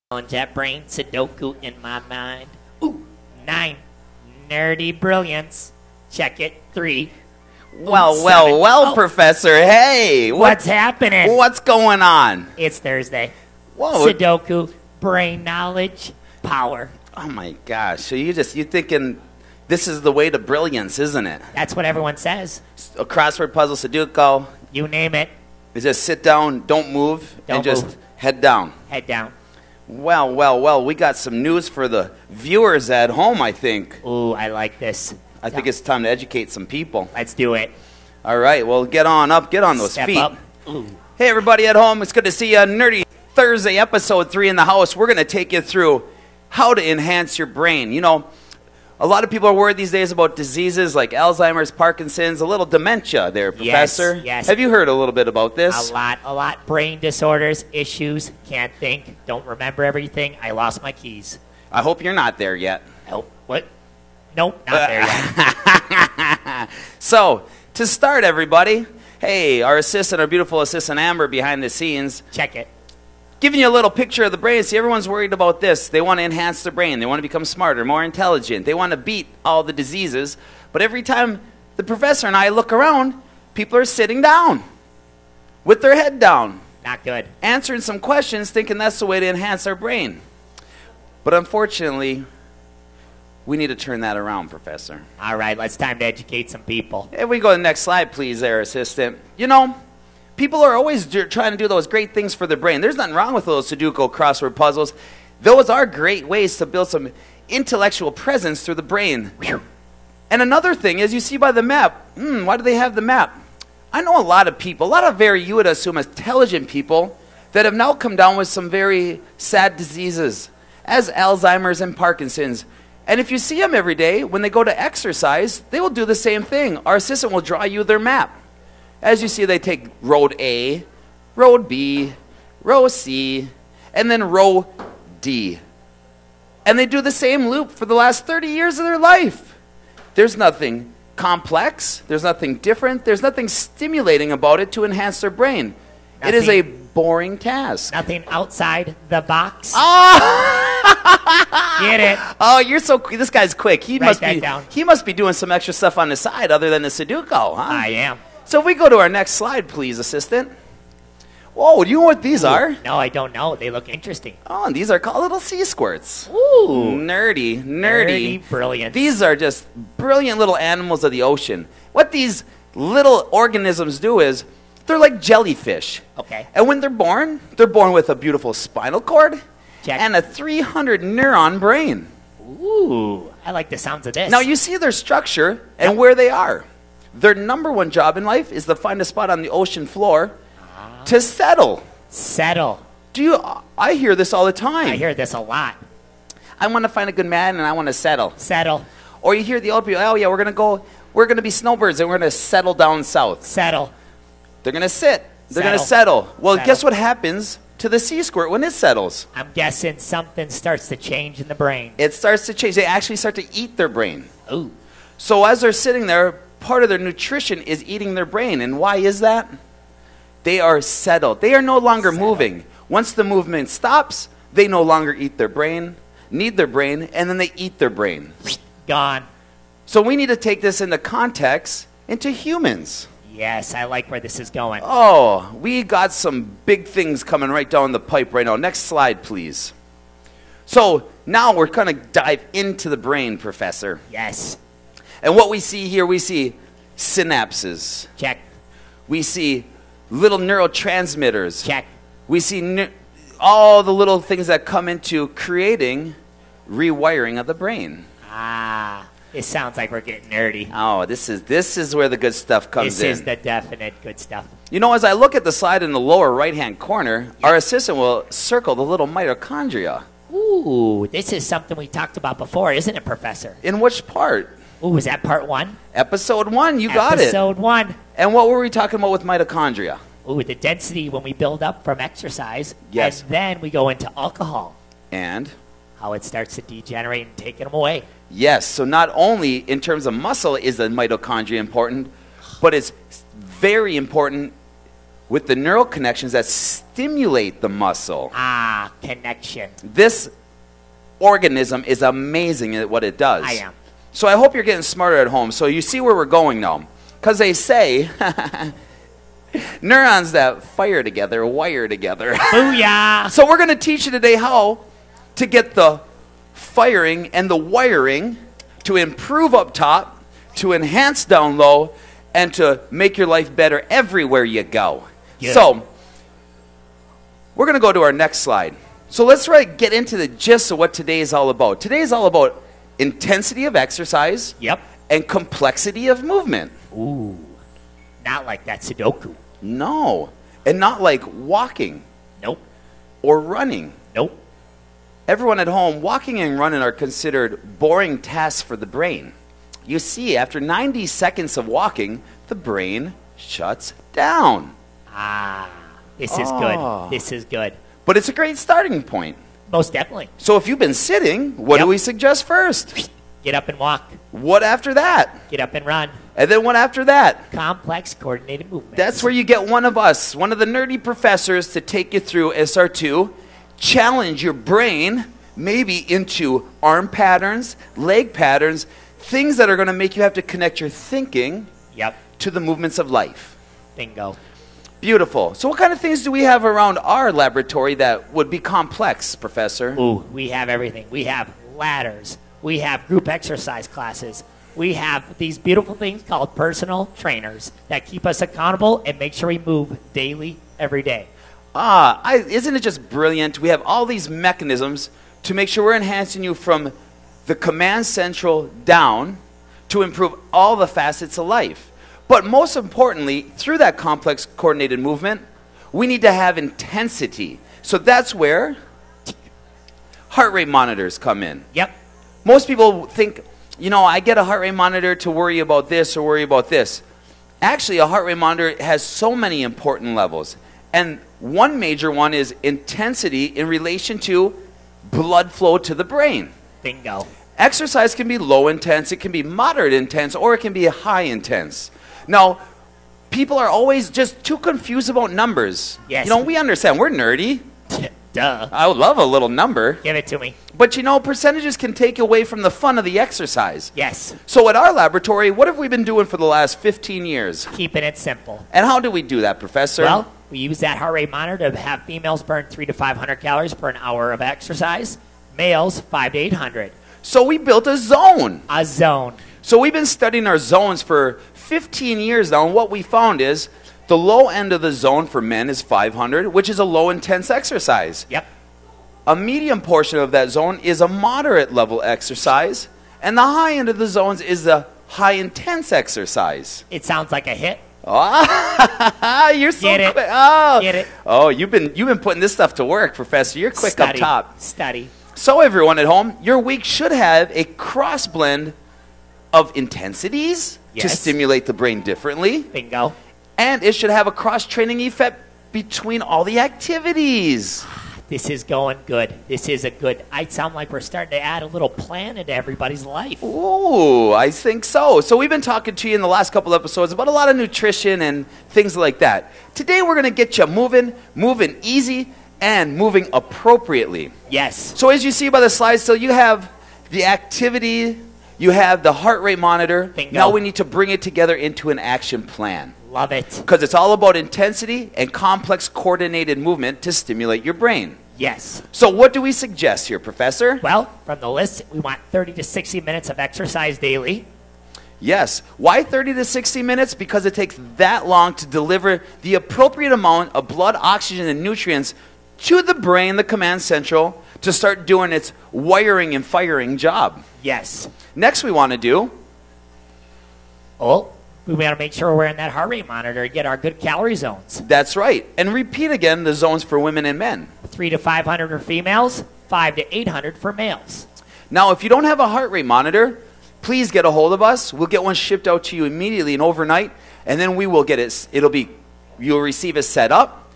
challenge that brain Sudoku in my mind. Ooh, 9. Nerdy brilliance. Check it. 3. Well, Oh. Professor. Hey, What's happening? What's going on? It's Thursday. Whoa. Sudoku, brain knowledge, power. Oh my gosh. So you thinking this is the way to brilliance, isn't it? That's what everyone says. A crossword puzzle, Sudoku. You name it. You just sit down, don't move, Don't and just move. head down. Head down. Well, we got some news for the viewers at home, I think. Ooh, I like this. I think it's time to educate some people. Let's do it. All right, well, get on up, get on those Step feet. up. Ooh. Hey, everybody at home, it's good to see you. Nerdy Thursday, episode 3 in the house. We're going to take you through how to enhance your brain. You know, a lot of people are worried these days about diseases like Alzheimer's, Parkinson's, a little dementia there, Professor. Yes. Have you heard a little bit about this? A lot. Brain disorders, issues, can't think, don't remember everything. I lost my keys. I hope you're not there yet. Oh, what? Nope, not there yet. So, to start, everybody, hey, our beautiful assistant Amber behind the scenes, Check it. giving you a little picture of the brain. See, everyone's worried about this. They want to enhance their brain. They want to become smarter, more intelligent. They want to beat all the diseases. But every time the professor and I look around, people are sitting down with their head down, Not good. answering some questions, thinking that's the way to enhance our brain. But unfortunately, we need to turn that around, Professor. All right, it's time to educate some people. If we go to the next slide, please, there, assistant. You know, people are always trying to do those great things for their brain. There's nothing wrong with those Sudoku crossword puzzles. Those are great ways to build some intellectual presence through the brain. And another thing is, you see by the map, why do they have the map? I know a lot of people, a lot of very, you would assume, intelligent people that have now come down with some very sad diseases, as Alzheimer's and Parkinson's. And if you see them every day, when they go to exercise, they will do the same thing. Our assistant will draw you their map. As you see, they take road A, road B, row C, and then row D. And they do the same loop for the last 30 years of their life. There's nothing complex. There's nothing different. There's nothing stimulating about it to enhance their brain. It is a boring task. Nothing outside the box. Oh! Get it? Oh, you're so quick. This guy's quick. He Write must that be down. He must be doing some extra stuff on the side other than the Sudoku, huh? I am. So if we go to our next slide, please, assistant. Whoa, do you know what these are? No, I don't know. They look interesting. Oh, and these are called little sea squirts. Ooh. Nerdy. Brilliant. These are just brilliant little animals of the ocean. What these little organisms do is they're like jellyfish. Okay. And when they're born with a beautiful spinal cord Check. and a 300 neuron brain. Ooh, I like the sounds of this. Now you see their structure and where they are. Their number one job in life is to find a spot on the ocean floor to settle. Settle. I hear this all the time. I hear this a lot. I want to find a good man and I want to settle. Settle. Or you hear the old people, oh yeah, we're going to be snowbirds and we're going to settle down south. Settle. They're going to sit. They're going to settle. Well, Settle. guess what happens to the sea squirt when it settles? I'm guessing something starts to change in the brain. It starts to change. They actually start to eat their brain. Ooh. So as they're sitting there, part of their nutrition is eating their brain. And why is that? They are settled. They are no longer moving. Once the movement stops, they no longer eat their brain, need their brain, and then they eat their brain. Gone. So we need to take this into context into humans. Yes, I like where this is going. Oh, we got some big things coming right down the pipe right now. Next slide, please. So now we're going to dive into the brain, Professor. Yes. And what we see here, we see synapses. Check. We see little neurotransmitters. Check. We see all the little things that come into creating rewiring of the brain. Ah, it sounds like we're getting nerdy. Oh, this is where the good stuff comes in. This is the definite good stuff. You know, as I look at the slide in the lower right-hand corner, our assistant will circle the little mitochondria. Ooh, this is something we talked about before, isn't it, Professor? In which part? Ooh, is that part 1? Episode 1, you got it. Episode 1. And what were we talking about with mitochondria? Ooh, the density when we build up from exercise. Yes. And then we go into alcohol. And? How it starts to degenerate and taking them away. Yes, so not only in terms of muscle is the mitochondria important, but it's very important with the neural connections that stimulate the muscle. Ah, connection. This organism is amazing at what it does. I am. So I hope you're getting smarter at home. So you see where we're going now. Because they say neurons that fire together wire together. Booyah! So we're going to teach you today how to get the firing and the wiring to improve up top, to enhance down low, and to make your life better everywhere you go. Yeah. So we're going to go to our next slide. So let's get into the gist of what today is all about. Today is all about intensity of exercise Yep. and complexity of movement. Ooh. Not like that Sudoku. No. And not like walking Nope. or running. Nope. Everyone at home, walking and running are considered boring tasks for the brain. You see, after 90 seconds of walking, the brain shuts down. Ah. This is Oh. good. This is good. But it's a great starting point. Most definitely. So if you've been sitting, what do Yep. we suggest first? Get up and walk. What after that? Get up and run. And then what after that? Complex coordinated movements. That's where you get one of us, one of the nerdy professors, to take you through SR2, challenge your brain maybe into arm patterns, leg patterns, things that are going to make you have to connect your thinking Yep. to the movements of life. Bingo. Beautiful. So what kind of things do we have around our laboratory that would be complex, Professor? Ooh, we have everything. We have ladders. We have group exercise classes. We have these beautiful things called personal trainers that keep us accountable and make sure we move daily, every day. Isn't it just brilliant? We have all these mechanisms to make sure we're enhancing you from the command central down to improve all the facets of life. But most importantly, through that complex coordinated movement, we need to have intensity. So that's where heart rate monitors come in. Yep. Most people think, I get a heart rate monitor to worry about this or worry about this. Actually, a heart rate monitor has so many important levels. And one major one is intensity in relation to blood flow to the brain. Bingo. Exercise can be low intense, it can be moderate intense, or it can be high intense. Now, people are always just too confused about numbers. Yes. We understand. We're nerdy. Duh. I would love a little number. Give it to me. But percentages can take away from the fun of the exercise. Yes. So at our laboratory, what have we been doing for the last 15 years? Keeping it simple. And how do we do that, Professor? Well, we use that heart rate monitor to have females burn 300 to 500 calories per an hour of exercise. Males, 500 to 800. So we built a zone. A zone. So we've been studying our zones for 15 years now, and what we found is the low end of the zone for men is 500, which is a low intense exercise. Yep. A medium portion of that zone is a moderate level exercise, and the high end of the zones is a high intense exercise. It sounds like a hit. Ah, you're so Get it. quick. Oh. Get it. Oh, you've been putting this stuff to work, Professor. You're quick Study. up top. Study. So everyone at home, your week should have a cross blend of intensities to Yes. stimulate the brain differently, Bingo. and it should have a cross training effect between all the activities. This is going good. This is a good. I sound like we're starting to add a little plan into everybody's life. Ooh, I think so. So we've been talking to you in the last couple episodes about a lot of nutrition and things like that. Today we're going to get you moving easy, and moving appropriately. Yes. So as you see by the slide still, you have the activity, you have the heart rate monitor. Bingo. Now we need to bring it together into an action plan. Love it. Because it's all about intensity and complex coordinated movement to stimulate your brain. Yes. So what do we suggest here, Professor? Well, from the list, we want 30 to 60 minutes of exercise daily. Yes. Why 30 to 60 minutes? Because it takes that long to deliver the appropriate amount of blood, oxygen, and nutrients to the brain, the command central, to start doing its wiring and firing job. Yes. Next we want to do, Oh, we want to make sure we're in that heart rate monitor to get our good calorie zones. that's right, and repeat again the zones for women and men. 300 to 500 for females, 500 to 800 for males. Now, if you don't have a heart rate monitor, please get a hold of us. We'll get one shipped out to you immediately and overnight, and then we will get it. You'll receive it set up,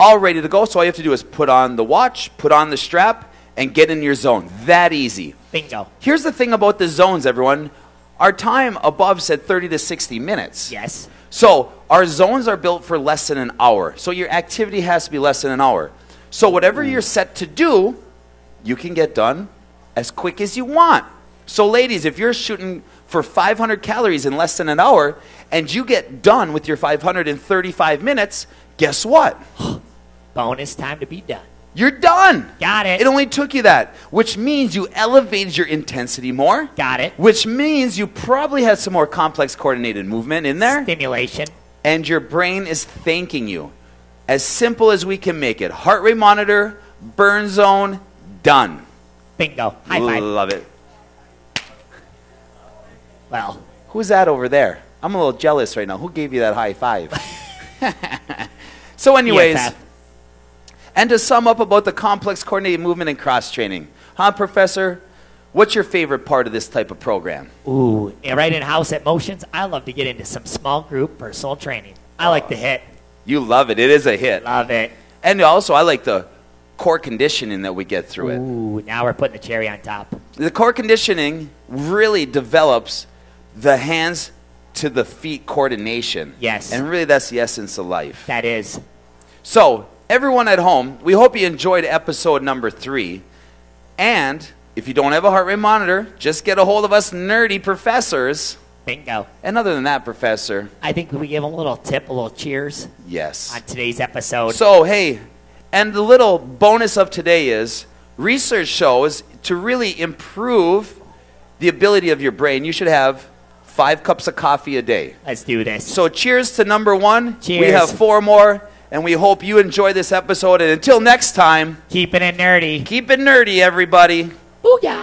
all ready to go. So all you have to do is put on the watch, put on the strap, and get in your zone. That easy. Bingo. Here's the thing about the zones, everyone. Our time above said 30 to 60 minutes. Yes. So our zones are built for less than an hour. So your activity has to be less than an hour. So whatever you're set to do, you can get done as quick as you want. So ladies, if you're shooting for 500 calories in less than an hour and you get done with your 535 minutes, guess what? Bonus time to be done. You're done. Got it. It only took you that, which means you elevated your intensity more. Got it. Which means you probably had some more complex coordinated movement in there. Stimulation. And your brain is thanking you. As simple as we can make it. Heart rate monitor, burn zone, done. Bingo. High five. Love it. Well, Who's that over there? I'm a little jealous right now. Who gave you that high five? So anyways, EFF. and to sum up about the complex coordinated movement and cross-training. Huh, Professor? What's your favorite part of this type of program? Ooh, and right in House at Motions, I love to get into some small group personal training. I like the hit. You love it. It is a hit. Love it. And also, I like the core conditioning that we get through it. Ooh, now we're putting the cherry on top. The core conditioning really develops the hands to the feet coordination. Yes. And really, that's the essence of life. That is. So, everyone at home, we hope you enjoyed episode number 3. And if you don't have a heart rate monitor, just get a hold of us nerdy professors. Bingo. And other than that, Professor, I think we give a little tip, a little cheers yes. on today's episode. So, hey, and the little bonus of today is research shows to really improve the ability of your brain, you should have 5 cups of coffee a day. Let's do this. So cheers to number 1. Cheers. We have 4 more, and we hope you enjoy this episode. And until next time, Keeping it nerdy. keep it nerdy, everybody. Booyah!